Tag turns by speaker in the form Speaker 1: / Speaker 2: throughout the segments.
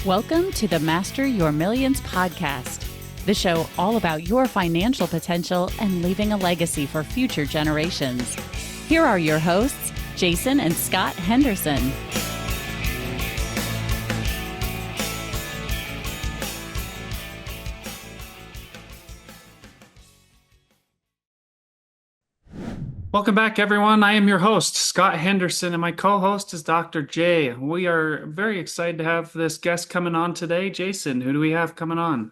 Speaker 1: Welcome to the Master Your Millions podcast, the show all about your financial potential and leaving a legacy for future generations. Here are your hosts, Jason and Scott Henderson.
Speaker 2: Welcome back, everyone. I am your host, Scott Henderson, and my co-host is Dr. J. We are very excited to have this guest coming on today. Jason, who do we have coming on?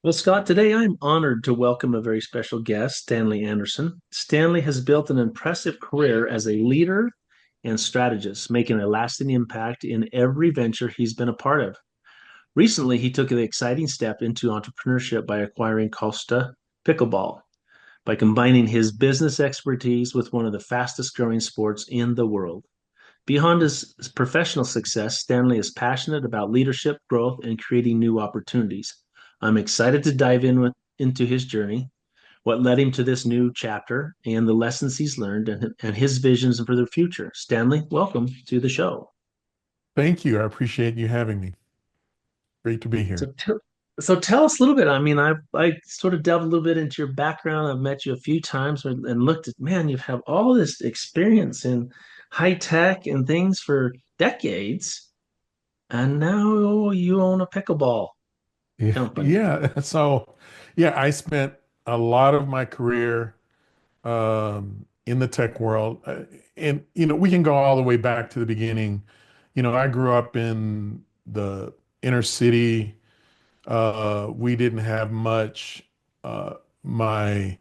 Speaker 3: Well, Scott, today I'm honored to welcome a very special guest, Stanley Anderson. Stanley has built an impressive career as a leader and strategist, making a lasting impact in every venture he's been a part of. Recently, he took an exciting step into entrepreneurship by acquiring Costa Pickleball, by combining his business expertise with one of the fastest growing sports in the world. Beyond his professional success, Stanley is passionate about leadership, growth, and creating new opportunities. I'm excited to dive into his journey, what led him to this new chapter, and the lessons he's learned and his visions for the future. Stanley, welcome to the show.
Speaker 4: Thank you. I appreciate you having me. Great to be here.
Speaker 3: So tell us a little bit. I mean, I sort of delved a little bit into your background. I've met you a few times and looked at, man, you have all this experience in high tech and things for decades, and now you own a pickleball company.
Speaker 4: Yeah. I spent a lot of my career in the tech world. And, we can go all the way back to the beginning. I grew up in the inner city. We didn't have much. My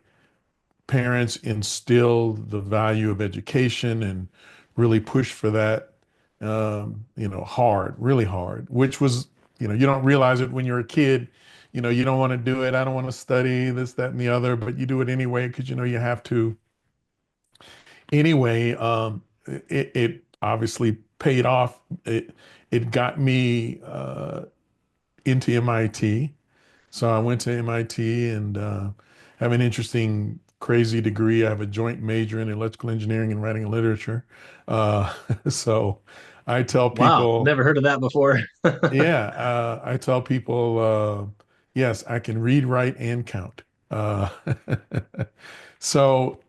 Speaker 4: parents instilled the value of education and really pushed for that, hard, really hard, which was, you don't realize it when you're a kid. You don't want to do it. I don't want to study this, that, and the other, but you do it anyway because you have to. Anyway, it obviously paid off. It got me into MIT. So I went to MIT and have an interesting, crazy degree. I have a joint major in electrical engineering and writing and literature. Uh, so I tell
Speaker 3: Wow,
Speaker 4: people,
Speaker 3: never heard of that before.
Speaker 4: I tell people, yes, I can read, write, and count. Uh, so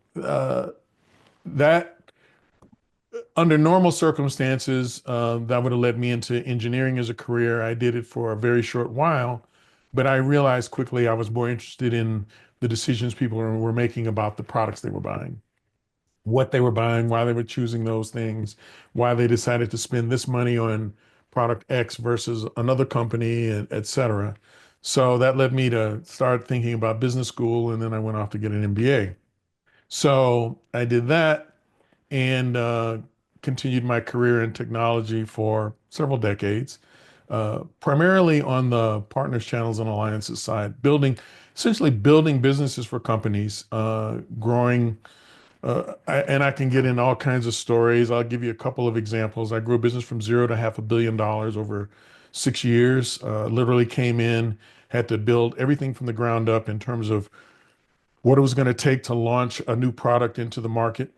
Speaker 4: that under normal circumstances, that would have led me into engineering as a career. I did it for a very short while, but I realized quickly I was more interested in the decisions people were making about the products they were buying, what they were buying, why they were choosing those things, why they decided to spend this money on product X versus another company, et cetera. So that led me to start thinking about business school, and then I went off to get an MBA. So I did that and continued my career in technology for several decades, primarily on the partners, channels, and alliances side, essentially building businesses for companies, growing. And I can get in all kinds of stories. I'll give you a couple of examples. I grew a business from zero to $500 million over 6 years. Literally came in, had to build everything from the ground up in terms of what it was going to take to launch a new product into the market,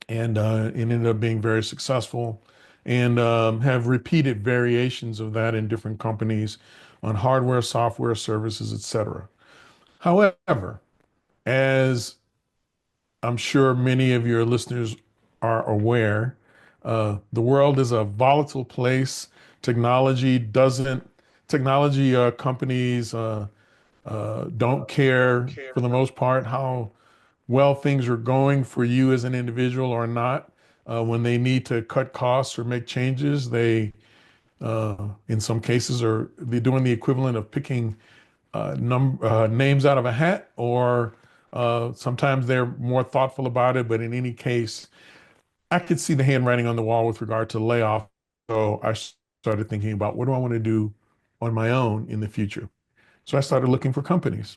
Speaker 4: and it ended up being very successful, and have repeated variations of that in different companies on hardware, software, services, et cetera. However, as I'm sure many of your listeners are aware, the world is a volatile place. Technology companies don't care for the most part how well things are going for you as an individual or not. When they need to cut costs or make changes, in some cases, they're doing the equivalent of picking names out of a hat, or sometimes they're more thoughtful about it. But in any case, I could see the handwriting on the wall with regard to layoff. So I started thinking about, what do I want to do on my own in the future? So I started looking for companies.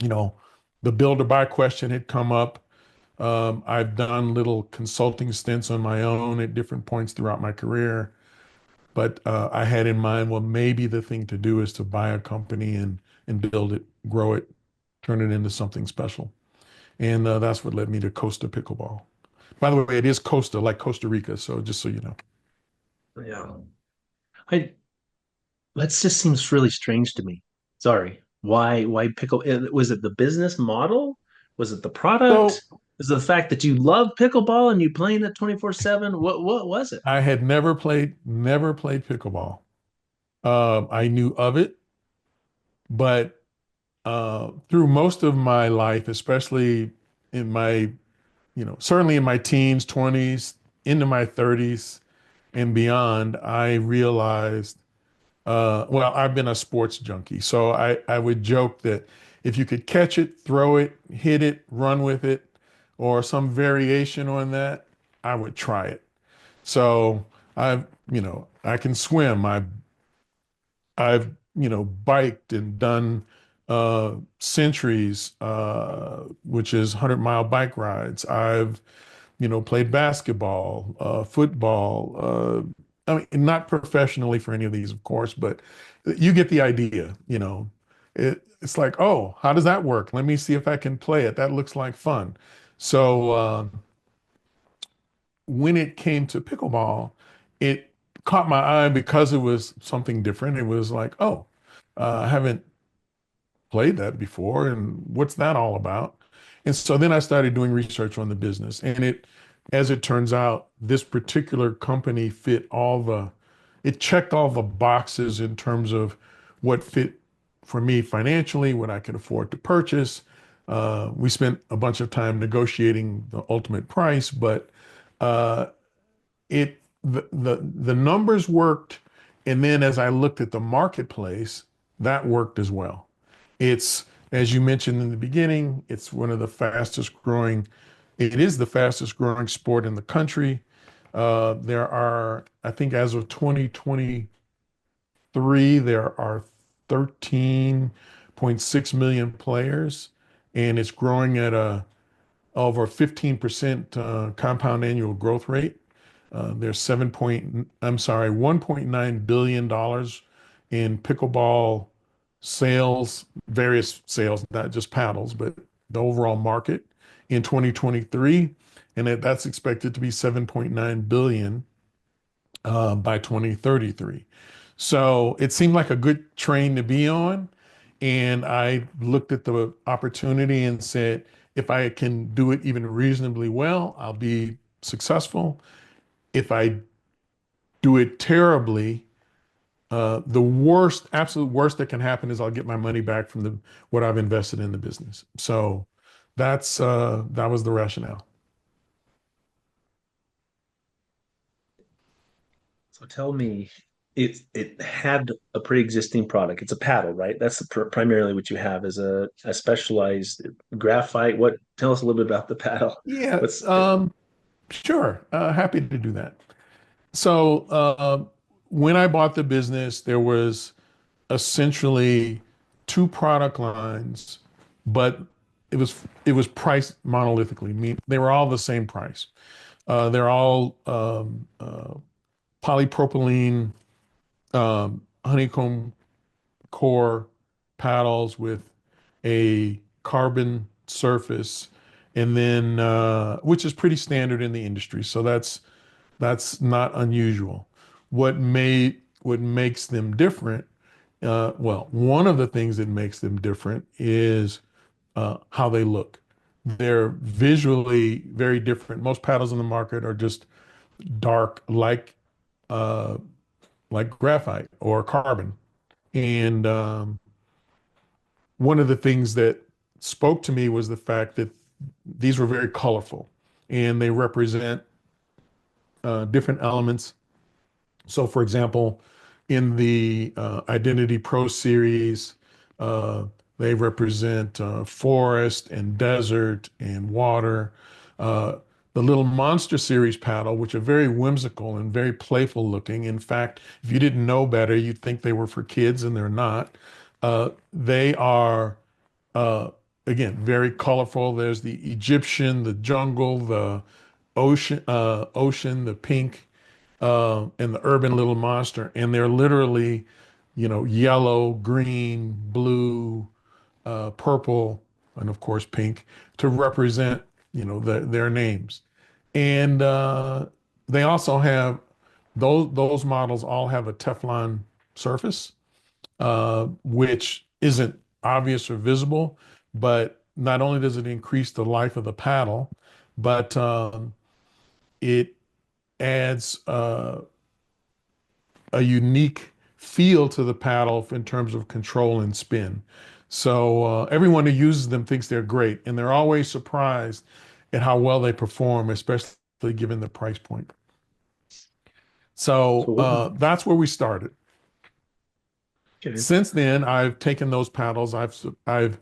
Speaker 4: You know, the build or buy question had come up. I've done little consulting stints on my own at different points throughout my career, but I had in mind, well, maybe the thing to do is to buy a company and build it, grow it, turn it into something special. And that's what led me to Costa Pickleball. By the way, it is Costa, like Costa Rica. So just so you know.
Speaker 3: Yeah. I That just seems really strange to me. Sorry. Why pickle? Was it the business model? Was it the product?
Speaker 4: So
Speaker 3: Was it the fact that you love pickleball and you playing it 24/7? What was it?
Speaker 4: I had never played pickleball. I knew of it, but through most of my life, especially in my, certainly in my teens, 20s, into my 30s and beyond, I realized, well, I've been a sports junkie. So I would joke that if you could catch it, throw it, hit it, run with it, or some variation on that, I would try it. So I can swim. I've biked and done centuries, which is 100-mile bike rides. I've played basketball, football. I mean, not professionally for any of these, of course, but you get the idea. It's like, oh, how does that work? Let me see if I can play it. That looks like fun. So when it came to pickleball, it caught my eye because it was something different. It was like, oh, I haven't played that before, and what's that all about? And so then I started doing research on the business, and as it turns out, this particular company it checked all the boxes in terms of what fit for me financially, what I could afford to purchase. We spent a bunch of time negotiating the ultimate price, but uh, the numbers worked, and then as I looked at the marketplace, that worked as well. It's, as you mentioned in the beginning, it's one of the fastest growing. It is the fastest growing sport in the country. There are, I think, as of 2023, there are 13.6 million players, and it's growing at a over 15% compound annual growth rate. There's $1.9 billion in pickleball sales, various sales, not just paddles, but the overall market in 2023. And that's expected to be 7.9 billion by 2033. So it seemed like a good train to be on. And I looked at the opportunity and said, if I can do it even reasonably well, I'll be successful. If I do it terribly, the worst, absolute worst that can happen is I'll get my money back from what I've invested in the business. So that was the rationale.
Speaker 3: So tell me, it had a pre-existing product. It's a paddle, right? That's primarily what you have is a specialized graphite. What? Tell us a little bit about the paddle.
Speaker 4: Yeah,
Speaker 3: What's
Speaker 4: sure. Happy to do that. So when I bought the business, there was essentially two product lines, but it was priced monolithically. Mean they were all the same price. They're all polypropylene honeycomb core paddles with a carbon surface, and then which is pretty standard in the industry. So that's not unusual. What makes them different? Well, one of the things that makes them different is how they look. They're visually very different. Most paddles in the market are just dark, uh, like graphite or carbon. And one of the things that spoke to me was the fact that these were very colorful and they represent different elements. So, for example, in the Identity Pro series, uh, they represent forest and desert and water. Uh, the little Monster Series paddle, which are very whimsical and very playful looking. In fact, if you didn't know better, you'd think they were for kids, and they're not. They are, uh, again, very colorful. There's the Egyptian, the jungle, the ocean, the pink, and the urban little monster. And they're literally, yellow, green, blue, purple, and of course pink to represent, their names. And they also have those models all have a Teflon surface. which isn't obvious or visible, but not only does it increase the life of the paddle, but it adds a unique feel to the paddle in terms of control and spin. So everyone who uses them thinks they're great, and they're always surprised at how well they perform, especially given the price point. So
Speaker 3: So,
Speaker 4: that's where we started.
Speaker 3: okay.
Speaker 4: Since then, I've taken those paddles, I've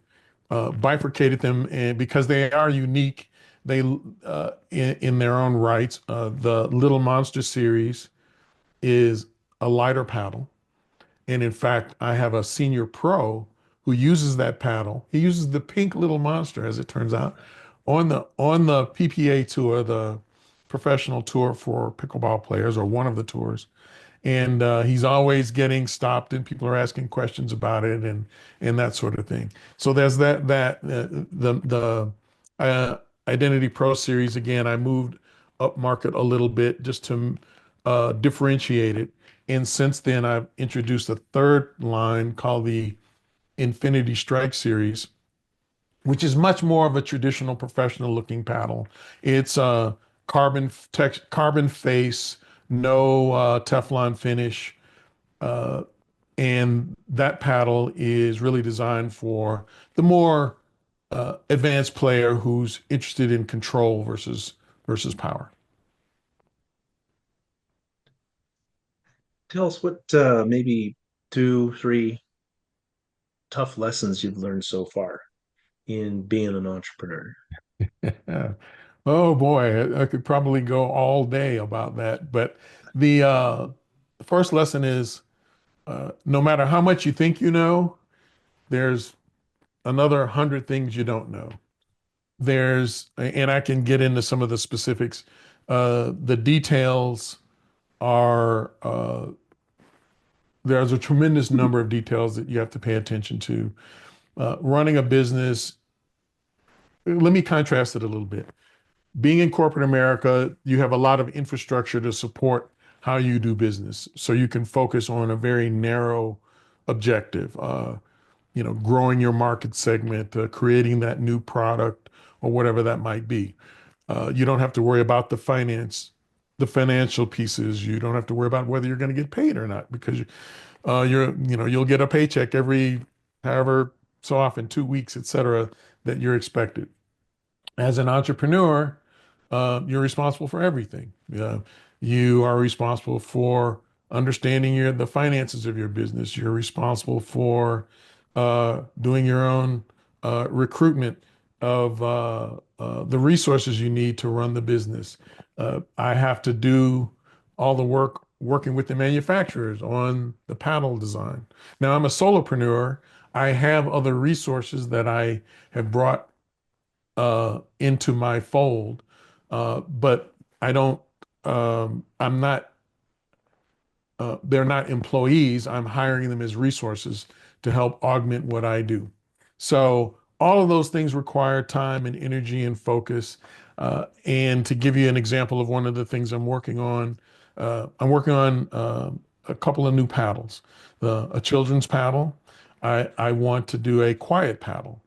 Speaker 4: bifurcated them, and because they are unique, they in their own rights. The Little Monster series is a lighter paddle. And in fact, I have a senior pro who uses that paddle. He uses the pink Little Monster, as it turns out, on the PPA tour, the professional tour for pickleball players, or one of the tours. And he's always getting stopped, and people are asking questions about it, and that sort of thing. So there's the Identity Pro series. Again, I moved up market a little bit just to differentiate it. And since then, I've introduced a third line called the Infinity Strike series, which is much more of a traditional professional looking paddle. It's a carbon face, no Teflon finish. Uh, and that paddle is really designed for the more advanced player who's interested in control versus power.
Speaker 3: Tell us what maybe two, three tough lessons you've learned so far in being an entrepreneur.
Speaker 4: Oh boy, I could probably go all day about that. But the first lesson is no matter how much you think you know, there's another 100 things you don't know. And I can get into some of the specifics. The details are, there's a tremendous number of details that you have to pay attention to. Running a business, let me contrast it a little bit. Being in corporate America, you have a lot of infrastructure to support how you do business. So you can focus on a very narrow objective, growing your market segment, creating that new product or whatever that might be. You don't have to worry about the financial pieces. You don't have to worry about whether you're going to get paid or not because you'll get a paycheck every however so often, 2 weeks, et cetera, that you're expected. As an entrepreneur, you're responsible for everything. You are responsible for understanding the finances of your business. You're responsible for doing your own recruitment of the resources you need to run the business. I have to do all the work working with the manufacturers on the paddle design. Now, I'm a solopreneur. I have other resources that I have brought into my fold, but I don't. I'm not. They're not employees. I'm hiring them as resources to help augment what I do. So all of those things require time and energy and focus. And to give you an example of one of the things I'm working on a couple of new paddles. A children's paddle. I want to do a quiet paddle.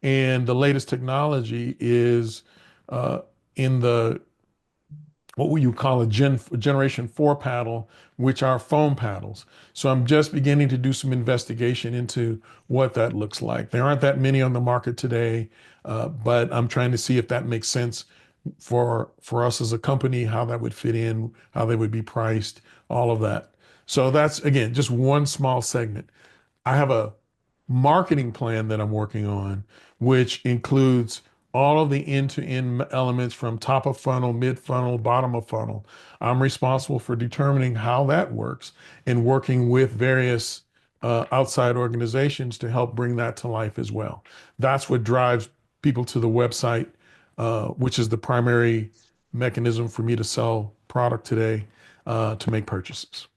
Speaker 4: And the latest technology is in the what would you call a generation 4 paddle, which are foam paddles. So I'm just beginning to do some investigation into what that looks like. There aren't that many on the market today, but I'm trying to see if that makes sense for us as a company, how that would fit in, how they would be priced, all of that. So that's, again, just one small segment. I have a marketing plan that I'm working on, which includes all of the end-to-end elements from top of funnel, mid funnel, bottom of funnel. I'm responsible for determining how that works and working with various outside organizations to help bring that to life as well. That's what drives people to the website, which is the primary mechanism for me to sell product today, to make purchases.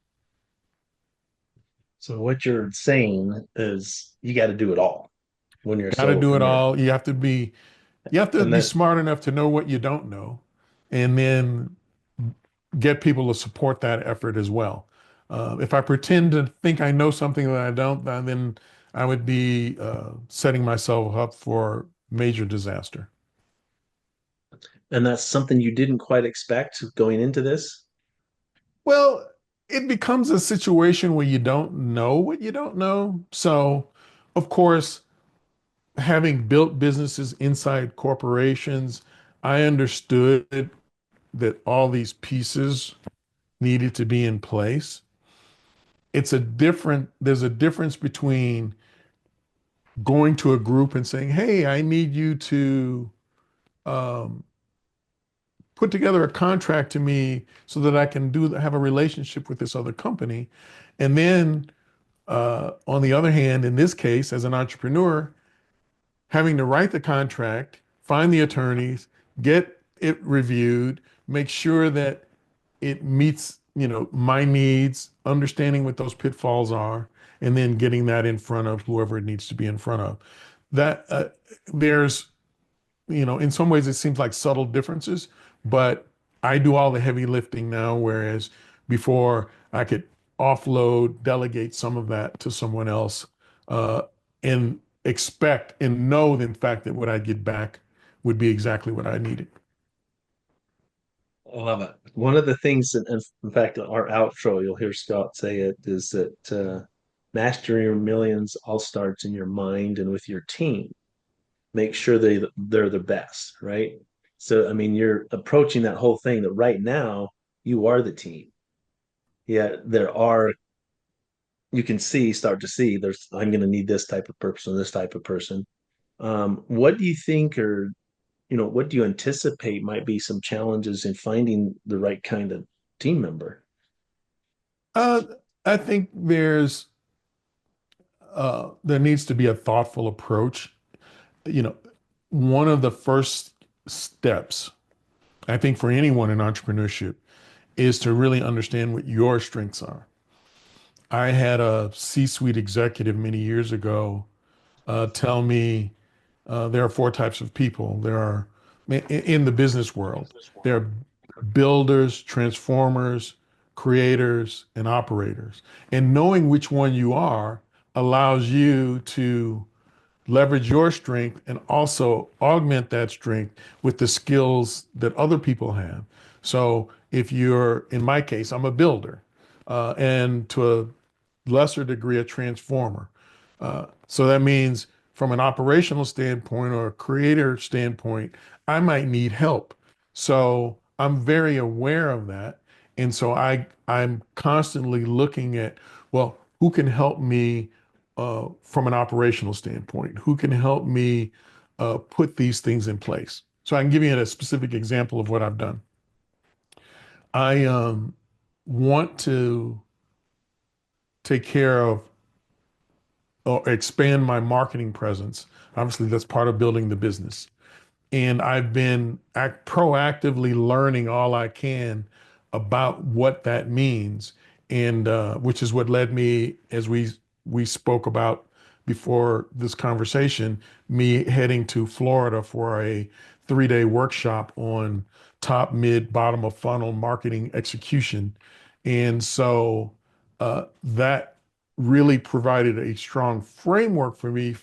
Speaker 3: So what you're saying is you got to do it all when you're a
Speaker 4: Got to do it
Speaker 3: solopreneur.
Speaker 4: all. You have to
Speaker 3: And
Speaker 4: be
Speaker 3: that
Speaker 4: smart enough to know what you don't know, and then get people to support that effort as well. If I pretend to think I know something that I don't, then I would be setting myself up for major disaster.
Speaker 3: And that's something you didn't quite expect going into this?
Speaker 4: Well, it becomes a situation where you don't know what you don't know. So, of course, having built businesses inside corporations, I understood that all these pieces needed to be in place. There's a difference between going to a group and saying, hey, I need you to um, put together a contract to me so that I can have a relationship with this other company. And then on the other hand, in this case, as an entrepreneur, having to write the contract, find the attorneys, get it reviewed, make sure that it meets, my needs, understanding what those pitfalls are, and then getting that in front of whoever it needs to be in front of. That there's, in some ways it seems like subtle differences, but I do all the heavy lifting now, whereas before I could offload, delegate some of that to someone else, uh, and expect and know, in fact, that what I get back would be exactly what I needed.
Speaker 3: I love it. One of the things, in fact, our outro, you'll hear Scott say it, is that mastering your millions all starts in your mind and with your team. Make sure they're the best, right? So, I mean, you're approaching that whole thing that right now you are the team. Yeah, you can start to see, I'm going to need this type of person, this type of person. What do you think, or what do you anticipate might be some challenges in finding the right kind of team member?
Speaker 4: Uh, I think there needs to be a thoughtful approach. You know, one of the first steps, I think, for anyone in entrepreneurship is to really understand what your strengths are. I had a C-suite executive many years ago tell me there are four types of people. There are in the business world, there are builders, transformers, creators, and operators. And knowing which one you are allows you to leverage your strength and also augment that strength with the skills that other people have. So if you're, in my case, I'm a builder, and to a lesser degree, a transformer. So that means from an operational standpoint or a creator standpoint, I might need help. So I'm very aware of that. And so I'm constantly looking at, well, who can help me from an operational standpoint? Who can help me put these things in place? So I can give you a specific example of what I've done. I want to take care of or expand my marketing presence. Obviously, that's part of building the business. And I've been proactively learning all I can about what that means, and which is what led me, as we spoke about before this conversation, me heading to Florida for a 3-day workshop on top, mid, bottom of funnel marketing execution. And so that really provided a strong framework for me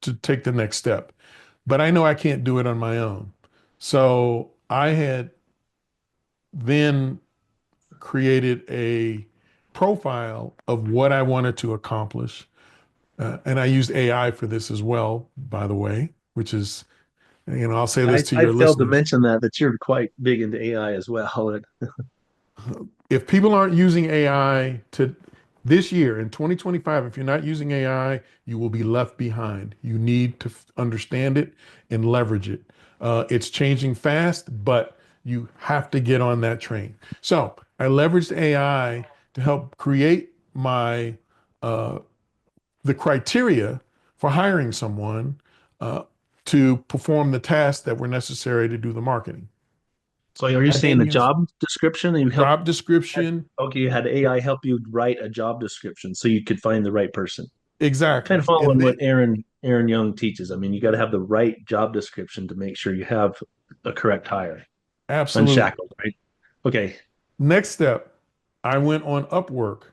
Speaker 4: to take the next step. But I know I can't do it on my own. So I had then created a profile of what I wanted to accomplish. And I used AI for this as well, by the way, which is, I'll say this to
Speaker 3: I
Speaker 4: your
Speaker 3: failed to
Speaker 4: listeners.
Speaker 3: mention that you're quite big into AI as well.
Speaker 4: If people aren't using AI to this year in 2025, if you're not using AI, you will be left behind. You need to understand it and leverage it. It's changing fast, but you have to get on that train. So I leveraged AI to help create uh, the criteria for hiring someone uh, to perform the tasks that were necessary to do the marketing.
Speaker 3: So are you
Speaker 4: I
Speaker 3: saying
Speaker 4: then
Speaker 3: the
Speaker 4: used
Speaker 3: job description and
Speaker 4: job description.
Speaker 3: okay, you had AI help you write a job description so you could find the right person? Kind of
Speaker 4: Exactly. And
Speaker 3: following
Speaker 4: then
Speaker 3: what Aaron Young teaches. I mean, you got to have the right job description to make sure you have a correct hire.
Speaker 4: absolutely.
Speaker 3: Unshackled, right? Okay.
Speaker 4: Next step, I went on Upwork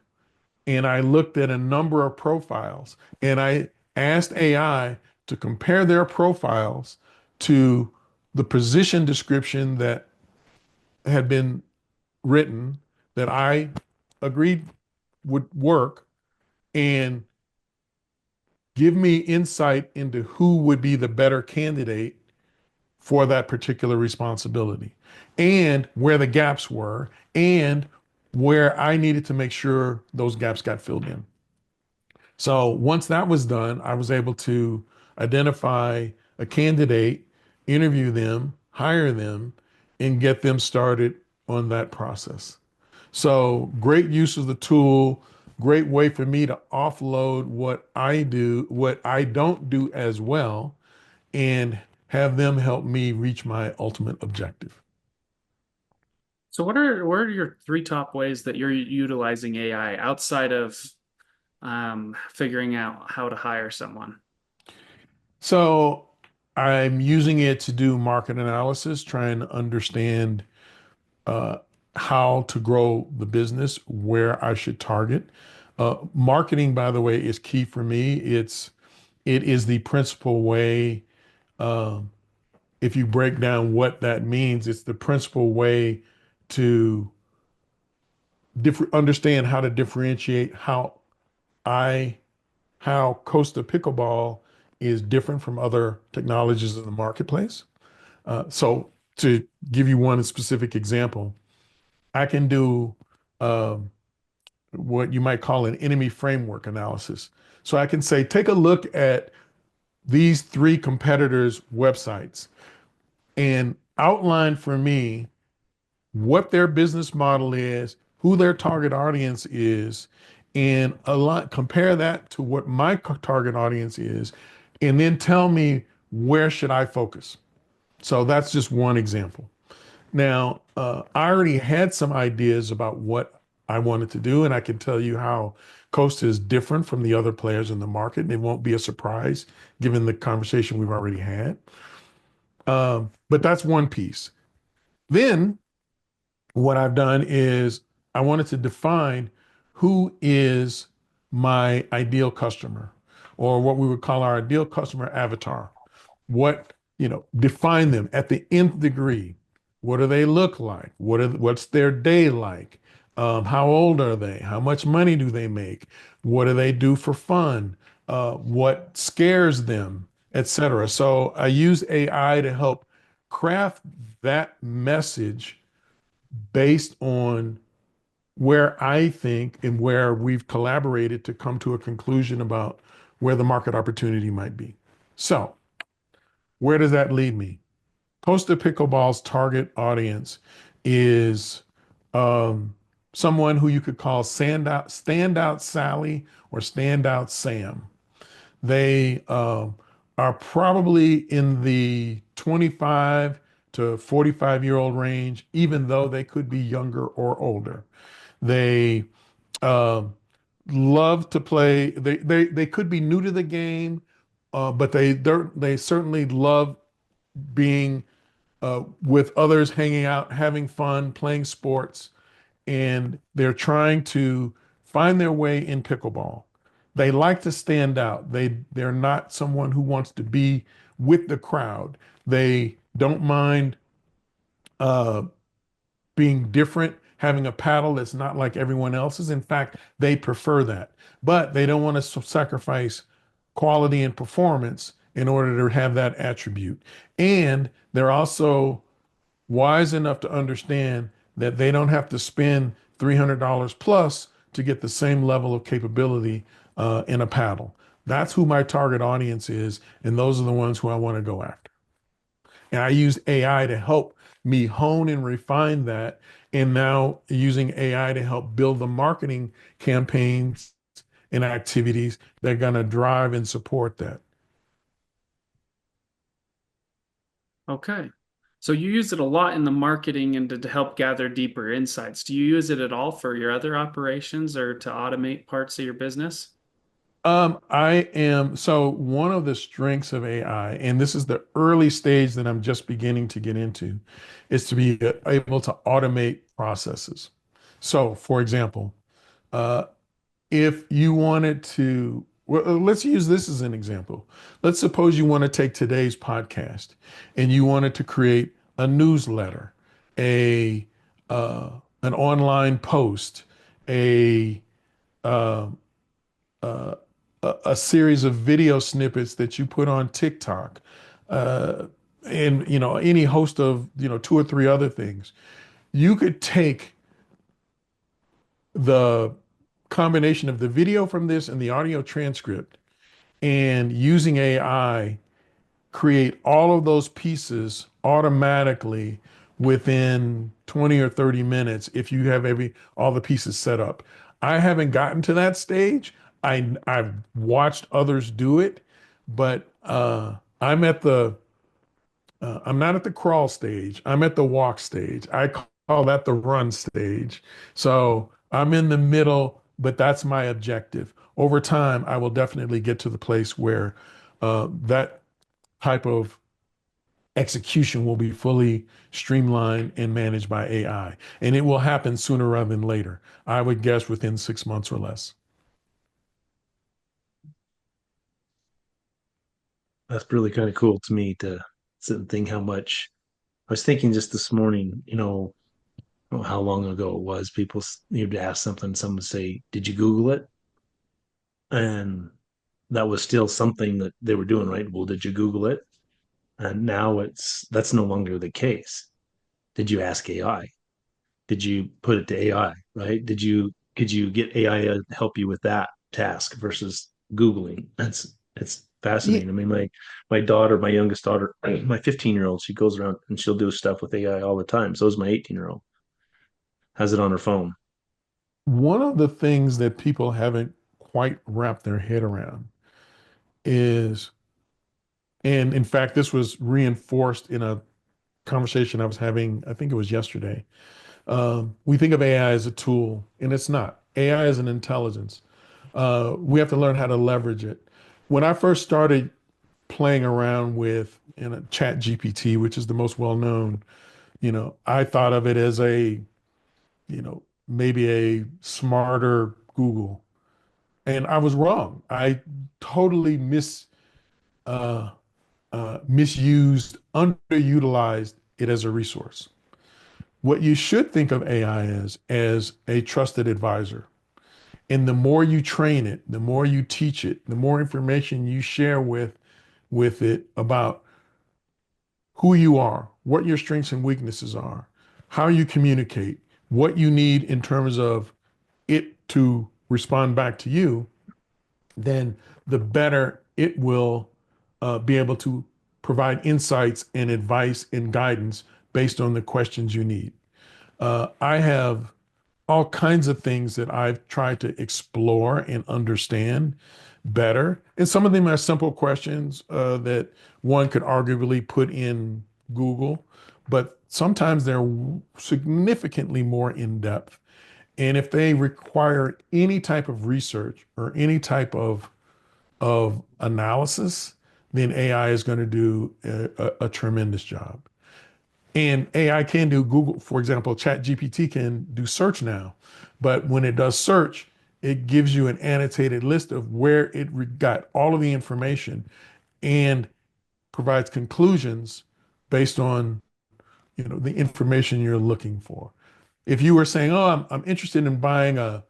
Speaker 4: and I looked at a number of profiles and I asked AI to compare their profiles to the position description that had been written that I agreed would work and give me insight into who would be the better candidate for that particular responsibility and where the gaps were and where I needed to make sure those gaps got filled in. So once that was done, I was able to identify a candidate, interview them, hire them, and get them started on that process. So great use of the tool, great way for me to offload what I do, what I don't do as well, and have them help me reach my ultimate objective.
Speaker 2: So what are your three top ways that you're utilizing AI outside of figuring out how to hire someone?
Speaker 4: So I'm using it to do market analysis, trying to understand uh, how to grow the business, where I should target. Marketing, by the way, is key for me. It is the principal way. Um, if you break down what that means, it's the principal way to understand how to differentiate I how Costa Pickleball is different from other technologies in the marketplace. So to give you one specific example, I can do um, what you might call an enemy framework analysis. So I can say, take a look at these three competitors' websites and outline for me what their business model is, who their target audience is, and compare that to what my target audience is, and then tell me where should I focus. So that's just one example. Now, I already had some ideas about what I wanted to do, and I can tell you how Costa is different from the other players in the market, and it won't be a surprise given the conversation we've already had. But that's one piece. Then what I've done is I wanted to define who is my ideal customer, or what we would call our ideal customer avatar. What, define them at the nth degree. What do they look like? What's their day like? How old are they? How much money do they make? What do they do for fun? What scares them, etc. So I use AI to help craft that message based on where I think and where we've collaborated to come to a conclusion about where the market opportunity might be. So, where does that lead me? Costa Pickleball's target audience is someone who you could call standout Sally or standout Sam. They are probably in the 25 to 45-year-old range, even though they could be younger or older. They uh, love to play. They could be new to the game, but they certainly love being with others, hanging out, having fun, playing sports, and they're trying to find their way in pickleball. They like to stand out. They're not someone who wants to be with the crowd. They don't mind uh, being different, having a paddle that's not like everyone else's. In fact, they prefer that, but they don't want to sacrifice quality and performance in order to have that attribute. And they're also wise enough to understand that they don't have to spend $300 plus to get the same level of capability in a paddle. That's who my target audience is, and those are the ones who I want to go after. And I use AI to help me hone and refine that, and now using AI to help build the marketing campaigns and activities that are going to drive and support that.
Speaker 2: Okay. So you use it a lot in the marketing and to help gather deeper insights. Do you use it at all for your other operations or to automate parts of your business?
Speaker 4: So one of the strengths of AI, and this is the early stage that I'm just beginning to get into, is to be able to automate processes. So, for example, uh, if you wanted to, well, let's use this as an example. Let's suppose you want to take today's podcast and you wanted to create a newsletter, a an online post, a uh, uh, a series of video snippets that you put on TikTok, uh, and any host of two or three other things. You could take the combination of the video from this and the audio transcript, and using AI, create all of those pieces automatically within 20 or 30 minutes if you have all the pieces set up. I haven't gotten to that stage. I've watched others do it, but I'm not at the crawl stage. I'm at the walk stage. I call that the run stage. So I'm in the middle, but that's my objective. Over time, I will definitely get to the place where that type of execution will be fully streamlined and managed by AI. And it will happen sooner rather than later. I would guess within 6 months or less.
Speaker 3: That's really kind of cool to me to sit and think how much. I was thinking just this morning, how long ago it was. People, you'd ask something, someone would say, "Did you Google it?" And that was still something that they were doing, right? Well, did you Google it? And now that's no longer the case. Did you ask AI? Did you put it to AI, right? Could you get AI to help you with that task versus Googling? It's
Speaker 4: Yeah,
Speaker 3: fascinating. I mean, my daughter, my youngest daughter, my 15-year-old, she goes around and she'll do stuff with AI all the time. So is my 18-year-old. Has it on her phone.
Speaker 4: one of the things that people haven't quite wrapped their head around is, and in fact, this was reinforced in a conversation I was having, I think it was yesterday. We think of AI as a tool, and it's not. AI is an intelligence. We have to learn how to leverage it. When I first started playing around with a chat GPT, which is the most well-known, I thought of it as maybe a smarter Google. And I was wrong. I totally uh, misused, underutilized it as a resource. What you should think of AI as a trusted advisor. And the more you train it, the more you teach it, the more information you share with it about who you are, what your strengths and weaknesses are, how you communicate, what you need in terms of it to respond back to you, then the better it will be able to provide insights and advice and guidance based on the questions you need. I have all kinds of things that I've tried to explore and understand better. And some of them are simple questions that one could arguably put in Google, but sometimes they're significantly more in depth. And if they require any type of research or any type of analysis, then AI is going to do a tremendous job. And AI can do Google, for example, ChatGPT can do search now. But when it does search, it gives you an annotated list of where it got all of the information and provides conclusions based on the information you're looking for. If you were saying, "Oh, I'm interested in buying I'll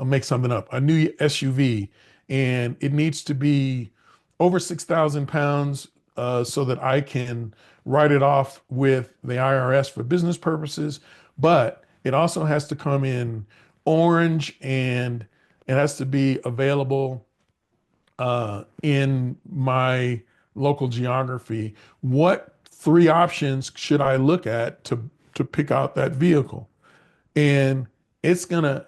Speaker 4: make something up, a new SUV, and it needs to be over 6,000 pounds so that I can write it off with the IRS for business purposes. But it also has to come in orange and it has to be available in my local geography. What three options should I look at to pick out that vehicle?" And it's gonna,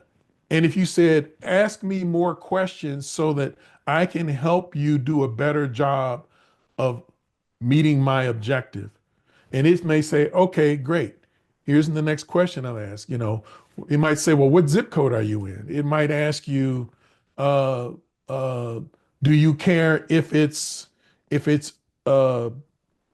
Speaker 4: and if you said, "Ask me more questions so that I can help you do a better job of meeting my objective," and it may say, "Okay, great. Here's the next question I'll ask." It might say, "Well, what zip code are you in?" It might ask you, uh, uh, "Do you care if it's uh,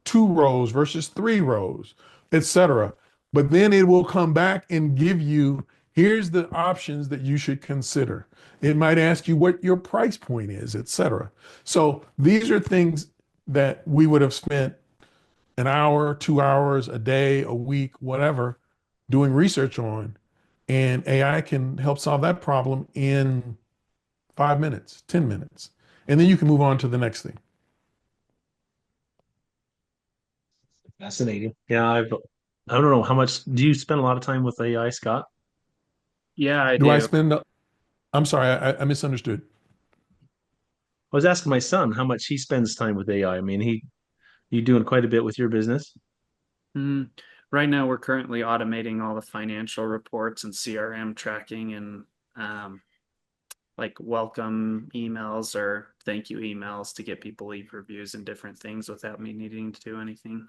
Speaker 4: 2 rows versus 3 rows, etc." But then it will come back and give you Here's the options that you should consider. It might ask you what your price point is, et cetera. So these are things that we would have spent an hour, 2 hours, a day, a week, whatever, doing research on. And AI can help solve that problem in 5 minutes, 10 minutes. And then you can move on to the next thing.
Speaker 3: Fascinating. Yeah, I don't know how much do you spend a lot of time with AI, Scott?
Speaker 2: Yeah, I
Speaker 4: Do I
Speaker 2: do.
Speaker 4: spend, I'm sorry, I misunderstood.
Speaker 3: I was asking my son how much he spends time with AI. I mean, you doing quite a bit with your business?
Speaker 2: Mm, right now, we're currently automating all the financial reports and CRM tracking and um, like welcome emails or thank you emails to get people leave reviews and different things without me needing to do anything.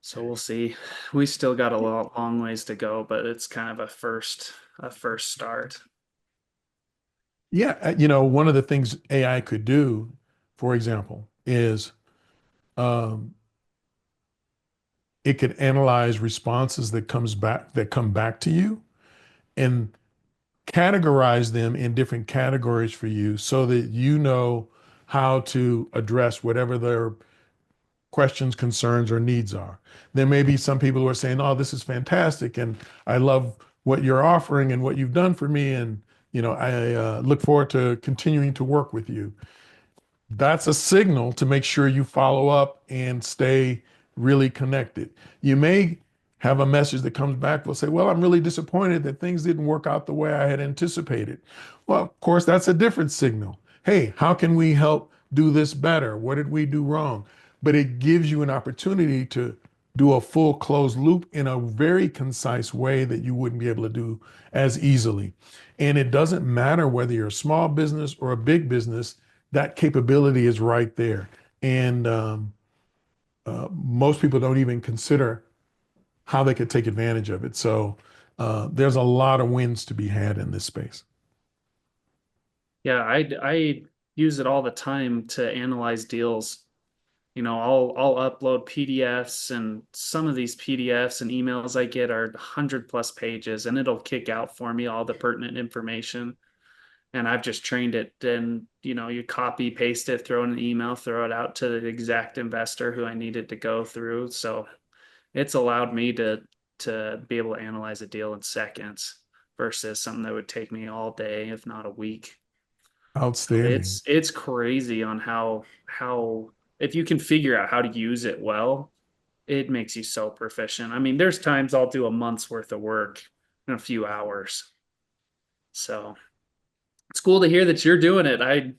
Speaker 2: So we'll see. We still got a long ways to go, but it's kind of a first start.
Speaker 4: Yeah, one of the things AI could do, for example, is um, it could analyze responses that come back to you and categorize them in different categories for you so that you know how to address whatever their questions, concerns, or needs are. There may be some people who are saying, "Oh, this is fantastic, and I love what you're offering and what you've done for me, and I look forward to continuing to work with you." That's a signal to make sure you follow up and stay really connected. You may have a message that comes back will say, "Well, I'm really disappointed that things didn't work out the way I had anticipated." Well, of course, that's a different signal. Hey, how can we help do this better? What did we do wrong? But it gives you an opportunity to do a full closed loop in a very concise way that you wouldn't be able to do as easily. And it doesn't matter whether you're a small business or a big business, that capability is right there. And most people don't even consider how they could take advantage of it. So there's a lot of wins to be had in this space.
Speaker 2: Yeah, I use it all the time to analyze deals. I'll upload PDFs, and some of these PDFs and emails I get are 100+ pages, and it'll kick out for me all the pertinent information. And I've just trained it. And you copy paste it, throw in an email, throw it out to the exact investor who I needed to go through. So it's allowed me to be able to analyze a deal in seconds versus something that would take me all day, if not a week. So
Speaker 4: Outstanding.
Speaker 2: it's crazy on how if you can figure out how to use it well, it makes you so proficient. I mean, there's times I'll do a month's worth of work in a few hours. So it's cool to hear that you're doing it. I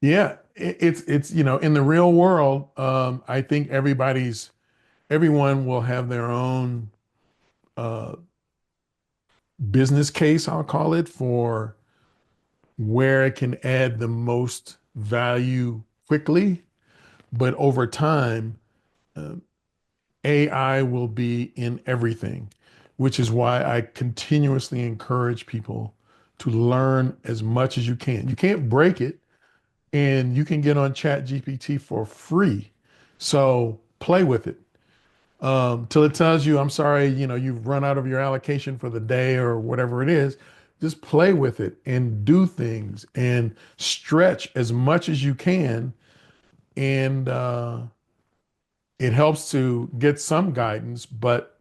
Speaker 4: Yeah, it's in the real world, I think everyone will have their own uh, business case, I'll call it, for where it can add the most value quickly. But over time, uh, AI will be in everything, which is why I continuously encourage people to learn as much as you can. You can't break it, and you can get on Chat GPT for free. So play with it till it tells you, "I'm sorry, you've run out of your allocation for the day," or whatever it is. Just play with it and do things and stretch as much as you can. And it helps to get some guidance. But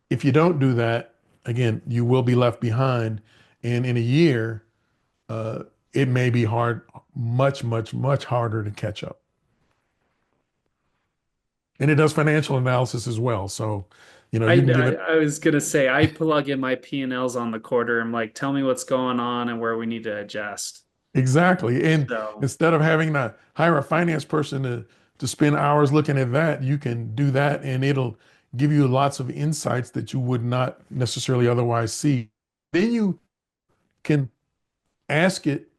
Speaker 4: if you don't do that, again, you will be left behind. And in a year, uh, it may be hard, much, much, much harder to catch up. And it does financial analysis as well. So,
Speaker 2: I,
Speaker 4: you can give
Speaker 2: I
Speaker 4: it
Speaker 2: I was gonna say I plug in my P&Ls on the quarter. I'm like, tell me what's going on and where we need to adjust.
Speaker 4: exactly. And
Speaker 2: So
Speaker 4: instead of having to hire a finance person to spend hours looking at that, you can do that and it'll give you lots of insights that you would not necessarily otherwise see. Then you can ask it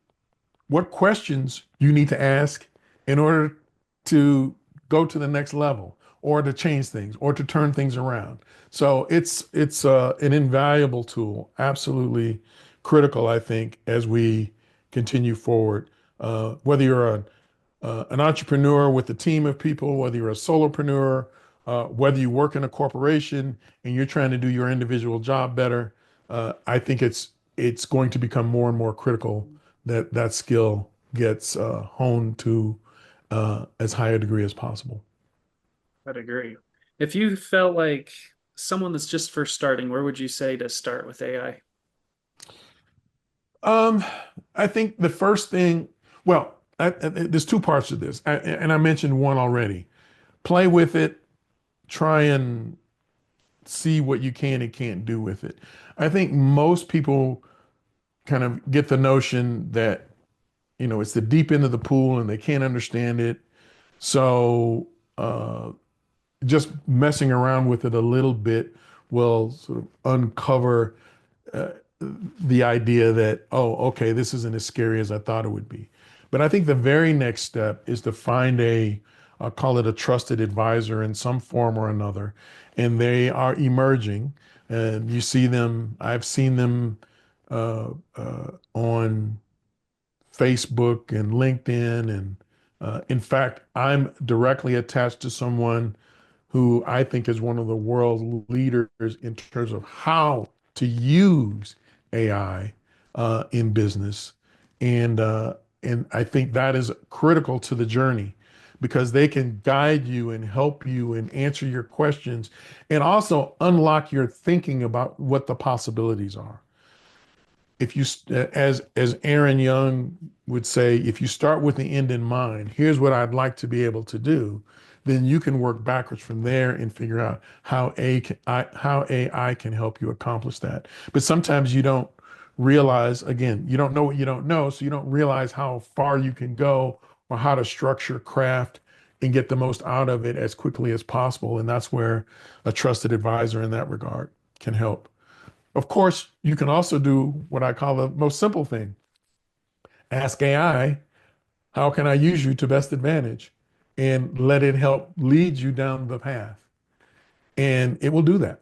Speaker 4: what questions you need to ask in order to go to the next level or to change things or to turn things around. So it's an invaluable tool, absolutely critical, I think, as we continue forward. Whether you're an entrepreneur with a team of people, whether you're a solopreneur, whether you work in a corporation and you're trying to do your individual job better, I think it's going to become more and more critical that that skill gets honed to as high a degree as possible.
Speaker 2: I'd agree. If you felt like someone that's just first starting, where would you say to start with AI?
Speaker 4: Um, I think the first thing, well, there's two parts to this, and I mentioned one already. Play with it, try and see what you can and can't do with it. I think most people kind of get the notion that, it's the deep end of the pool and they can't understand it. So just messing around with it a little bit will sort of uncover uh, the idea that, oh, okay, this isn't as scary as I thought it would be. But I think the very next step is to find I'll call it a trusted advisor in some form or another. And they are emerging. And you see them, I've seen them on Facebook and LinkedIn. And in fact, I'm directly attached to someone who I think is one of the world leaders in terms of how to use AI in business. And I think that is critical to the journey because they can guide you and help you and answer your questions and also unlock your thinking about what the possibilities are. If you, as Aaron Young would say, if you start with the end in mind, here's what I'd like to be able to do, then you can work backwards from there and figure out how AI can help you accomplish that. But sometimes you don't realize, again, you don't know what you don't know, so you don't realize how far you can go or how to structure craft and get the most out of it as quickly as possible. And that's where a trusted advisor in that regard can help. Of course, you can also do what I call the most simple thing. Ask AI, how can I use you to best advantage? And let it help lead you down the path. And it will do that.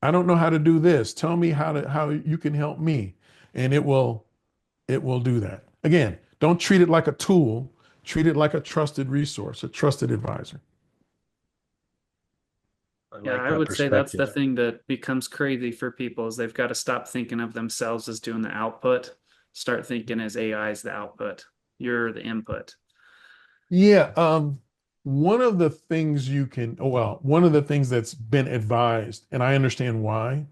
Speaker 4: I don't know how to do this. Tell me how you can help me. And it will do that. Again, don't treat it like a tool. Treat it like a trusted resource, a trusted advisor.
Speaker 3: I
Speaker 2: Yeah,
Speaker 3: like
Speaker 2: I
Speaker 3: that
Speaker 2: would say that's the
Speaker 3: perspective.
Speaker 2: thing that becomes crazy for people is they've got to stop thinking of themselves as doing the output, start thinking as AI is the output. You're the input.
Speaker 4: Yeah, one of the things one of the things that's been advised, and I understand why,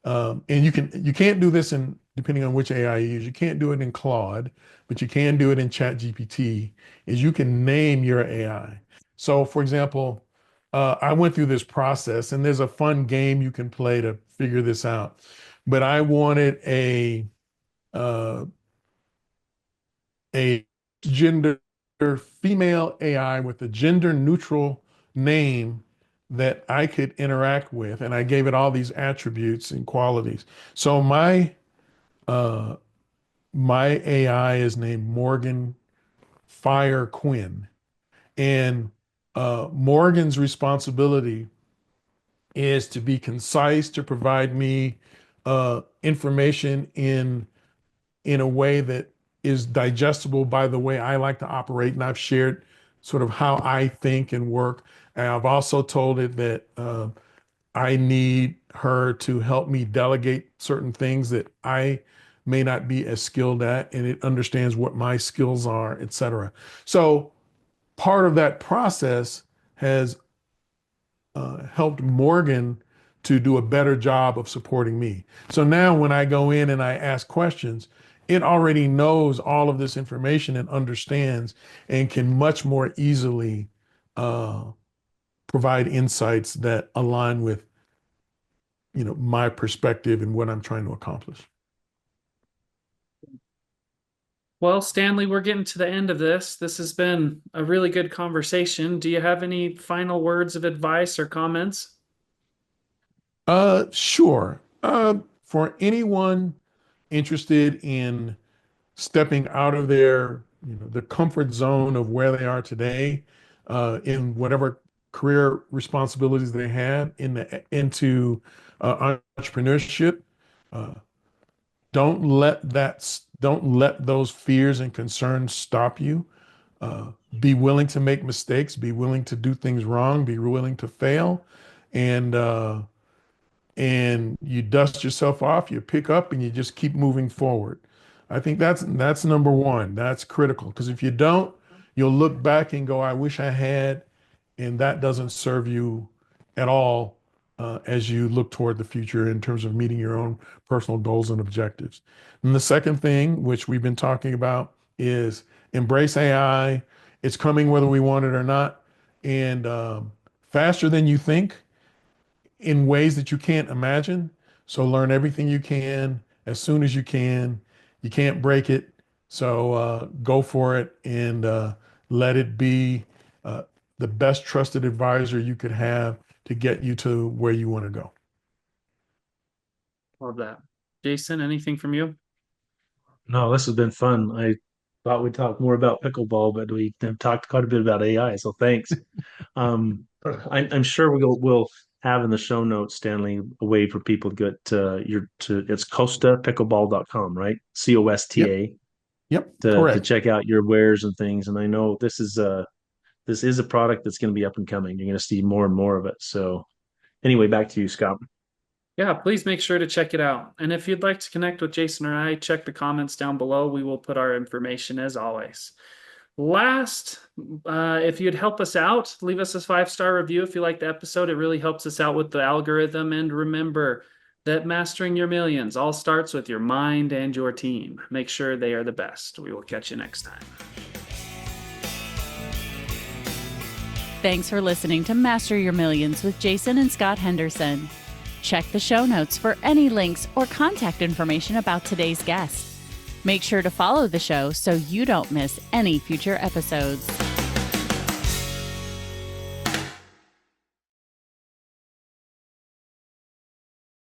Speaker 4: and you can't do this in depending on which AI you use. You can't do it in Claude, but you can do it in ChatGPT, is you can name your AI. So for example, I went through this process and there's a fun game you can play to figure this out. But I wanted uh, a gender female AI with a gender neutral name that I could interact with, and I gave it all these attributes and qualities. So uh, my AI is named Morgan Fire Quinn, and Morgan's responsibility is to be concise, to provide me information in a way that is digestible by the way I like to operate. And I've shared sort of how I think and work. And I've also told it that I need her to help me delegate certain things that I may not be as skilled at, and it understands what my skills are, et cetera. So part of that process has helped Morgan to do a better job of supporting me. So now when I go in and I ask questions, it already knows all of this information and understands and can much more easily uh, provide insights that align with my perspective and what I'm trying to accomplish.
Speaker 2: Well, Stanley, we're getting to the end of this. This has been a really good conversation. Do you have any final words of advice or comments?
Speaker 4: Sure. For anyone interested in stepping out of the comfort zone of where they are today, in whatever career responsibilities they have into entrepreneurship, uh, don't let those fears and concerns stop you. Be willing to make mistakes, be willing to do things wrong, be willing to fail, and you dust yourself off, you pick up, and you just keep moving forward. I think that's number one. That's critical, because if you don't, you'll look back and go, I wish I had, and that doesn't serve you at all as you look toward the future in terms of meeting your own personal goals and objectives. And the second thing, which we've been talking about, is embrace AI. It's coming whether we want it or not, and faster than you think, in ways that you can't imagine. So learn everything you can as soon as you can. You can't break it. So go for it, and let it be the best trusted advisor you could have to get you to where you want to go.
Speaker 2: Love that. Jason, anything from you?
Speaker 3: No, this has been fun. I thought we'd talk more about pickleball, but we have talked quite a bit about AI. So thanks. I'm sure we'll have in the show notes, Stanley, a way for people to get it's costapickleball.com, right? COSTA.
Speaker 4: Yep,
Speaker 3: To
Speaker 4: correct.
Speaker 3: check out your wares and things. And I know this is a product that's going to be up and coming. You're going to see more and more of it. So anyway, back to you, Scott.
Speaker 2: Yeah, please make sure to check it out. And if you'd like to connect with Jason or I, check the comments down below. We will put our information as always. Last, if you'd help us out, leave us a 5-star review if you like the episode. It really helps us out with the algorithm. And remember that mastering your millions all starts with your mind and your team. Make sure they are the best. We will catch you next time.
Speaker 1: Thanks for listening to Master Your Millions with Jason and Scott Henderson. Check the show notes for any links or contact information about today's guest. Make sure to follow the show so you don't miss any future episodes.